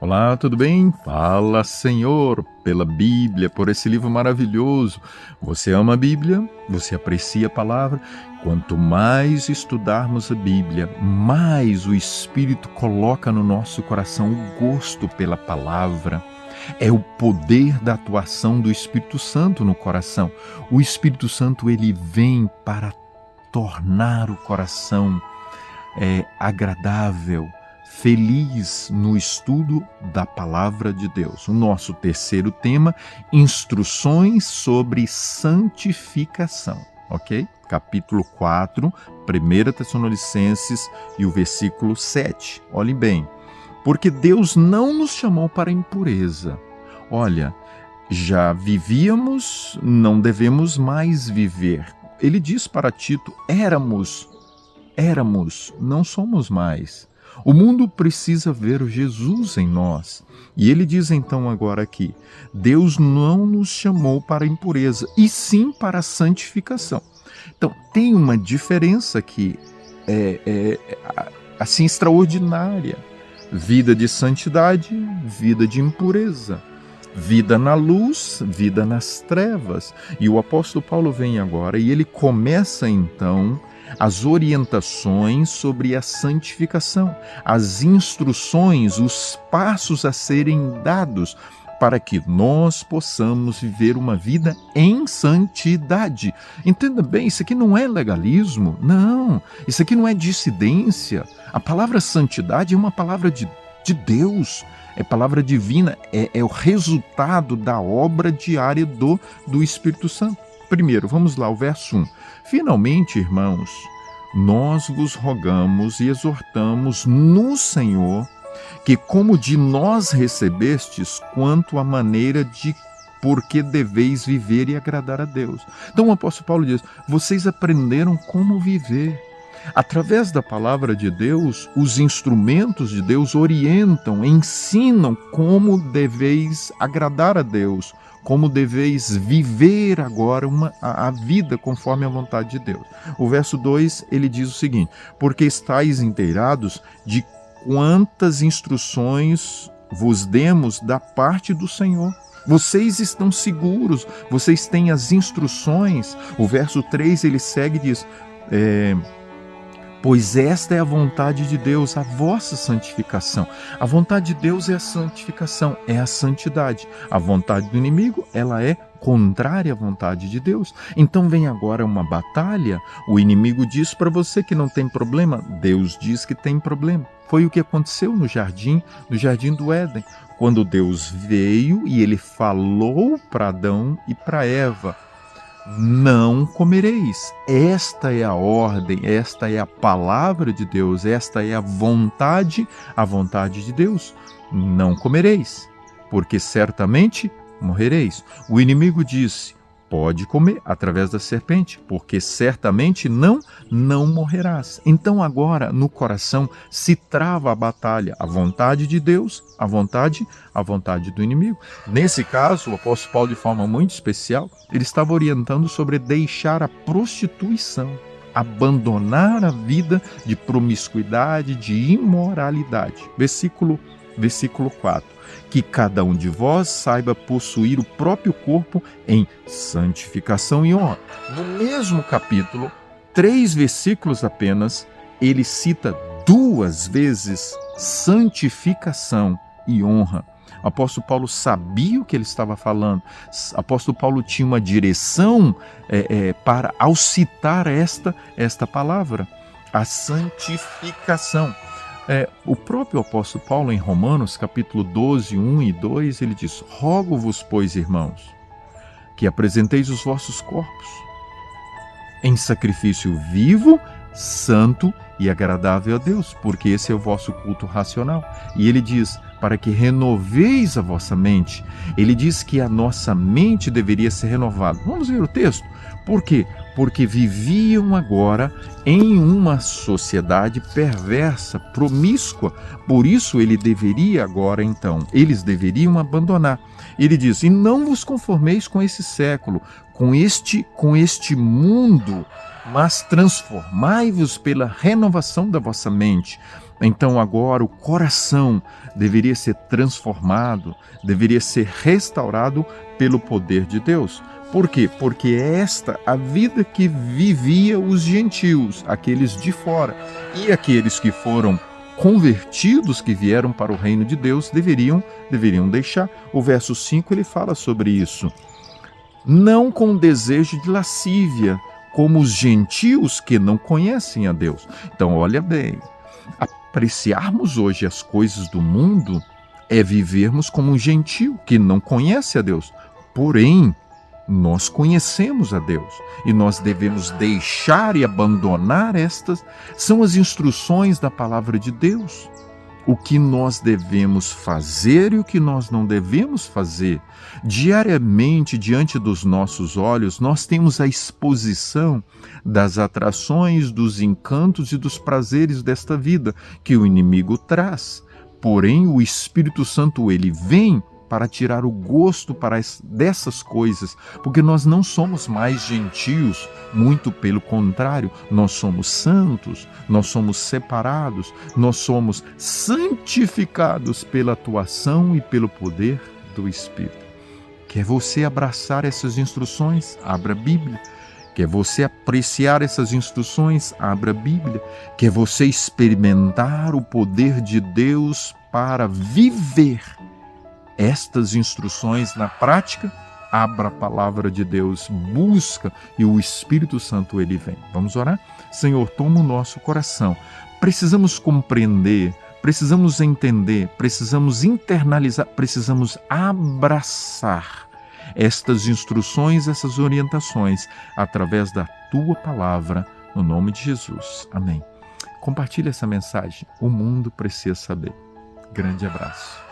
Olá, tudo bem? Fala, Senhor, pela Bíblia, por esse livro maravilhoso. Você ama a Bíblia? Você aprecia a palavra? Quanto mais estudarmos a Bíblia, mais o Espírito coloca no nosso coração o gosto pela palavra. É o poder da atuação do Espírito Santo no coração. O Espírito Santo, ele vem para tornar o coração agradável, feliz no estudo da Palavra de Deus. O nosso terceiro tema, instruções sobre santificação, ok? Capítulo 4, 1 Tessalonicenses e o versículo 7. Olhem bem, porque Deus não nos chamou para impureza. Olha, já vivíamos, não devemos mais viver. Ele diz para Tito, éramos, não somos mais. O mundo precisa ver o Jesus em nós. E ele diz então agora aqui, Deus não nos chamou para a impureza, e sim para a santificação. Então, tem uma diferença aqui, assim, extraordinária. Vida de santidade, vida de impureza. Vida na luz, vida nas trevas. E o apóstolo Paulo vem agora e ele começa então as orientações sobre a santificação, as instruções, os passos a serem dados para que nós possamos viver uma vida em santidade. Entenda bem, isso aqui não é legalismo, não, isso aqui não é dissidência. A palavra santidade é uma palavra de Deus, é palavra divina, é o resultado da obra diária do Espírito Santo. Primeiro, vamos lá, o verso 1. Finalmente, irmãos, nós vos rogamos e exortamos no Senhor que, como de nós recebestes, quanto à maneira de porque deveis viver e agradar a Deus. Então o apóstolo Paulo diz, vocês aprenderam como viver. Através da palavra de Deus, os instrumentos de Deus orientam, ensinam como deveis agradar a Deus, como deveis viver agora a vida conforme a vontade de Deus. O verso 2, ele diz o seguinte, porque estáis inteirados de quantas instruções vos demos da parte do Senhor. Vocês estão seguros, vocês têm as instruções. O verso 3, ele segue e diz, pois esta é a vontade de Deus, a vossa santificação. A vontade de Deus é a santificação, é a santidade. A vontade do inimigo, ela é contrária à vontade de Deus. Então vem agora uma batalha, o inimigo diz para você que não tem problema, Deus diz que tem problema. Foi o que aconteceu no jardim do Éden, quando Deus veio e ele falou para Adão e para Eva, não comereis. Esta é a ordem, esta é a palavra de Deus, esta é a vontade de Deus. Não comereis, porque certamente morrereis. O inimigo disse, pode comer através da serpente, porque certamente não morrerás. Então agora no coração se trava a batalha, a vontade de Deus, a vontade do inimigo. Nesse caso, o apóstolo Paulo, de forma muito especial, ele estava orientando sobre deixar a prostituição, abandonar a vida de promiscuidade, de imoralidade. Versículo 4. Que cada um de vós saiba possuir o próprio corpo em santificação e honra. No mesmo capítulo, 3 versículos apenas, ele cita 2 vezes santificação e honra. O apóstolo Paulo sabia o que ele estava falando. O apóstolo Paulo tinha uma direção para, ao citar esta palavra, a santificação. O próprio apóstolo Paulo, em Romanos, capítulo 12, 1 e 2, ele diz, rogo-vos, pois, irmãos, que apresenteis os vossos corpos em sacrifício vivo, santo e agradável a Deus, porque esse é o vosso culto racional. E ele diz, para que renoveis a vossa mente. Ele diz que a nossa mente deveria ser renovada. Vamos ver o texto. Por quê? Porque viviam agora em uma sociedade perversa, promíscua. Por isso ele deveria agora, então, eles deveriam abandonar. Ele diz, e não vos conformeis com esse século, com este mundo, mas transformai-vos pela renovação da vossa mente. Então agora o coração deveria ser transformado, deveria ser restaurado pelo poder de Deus. Por quê? Porque é esta a vida que vivia os gentios, aqueles de fora. E aqueles que foram convertidos, que vieram para o reino de Deus, deveriam deixar. O verso 5 ele fala sobre isso. Não com desejo de lascívia, como os gentios que não conhecem a Deus. Então, olha bem, apreciarmos hoje as coisas do mundo é vivermos como um gentio que não conhece a Deus. Porém, nós conhecemos a Deus e nós devemos deixar e abandonar estas. São as instruções da palavra de Deus. O que nós devemos fazer e o que nós não devemos fazer. Diariamente, diante dos nossos olhos, nós temos a exposição das atrações, dos encantos e dos prazeres desta vida que o inimigo traz. Porém, o Espírito Santo, ele vem para tirar o gosto dessas coisas, porque nós não somos mais gentios, muito pelo contrário, nós somos santos, nós somos separados, nós somos santificados pela atuação e pelo poder do Espírito. Quer você abraçar essas instruções? Abra a Bíblia. Quer você apreciar essas instruções? Abra a Bíblia. Quer você experimentar o poder de Deus para viver estas instruções na prática? Abra a palavra de Deus, busca e o Espírito Santo ele vem. Vamos orar? Senhor, toma o nosso coração. Precisamos compreender, precisamos entender, precisamos internalizar, precisamos abraçar estas instruções, essas orientações através da tua palavra, no nome de Jesus. Amém. Compartilhe essa mensagem. O mundo precisa saber. Grande abraço.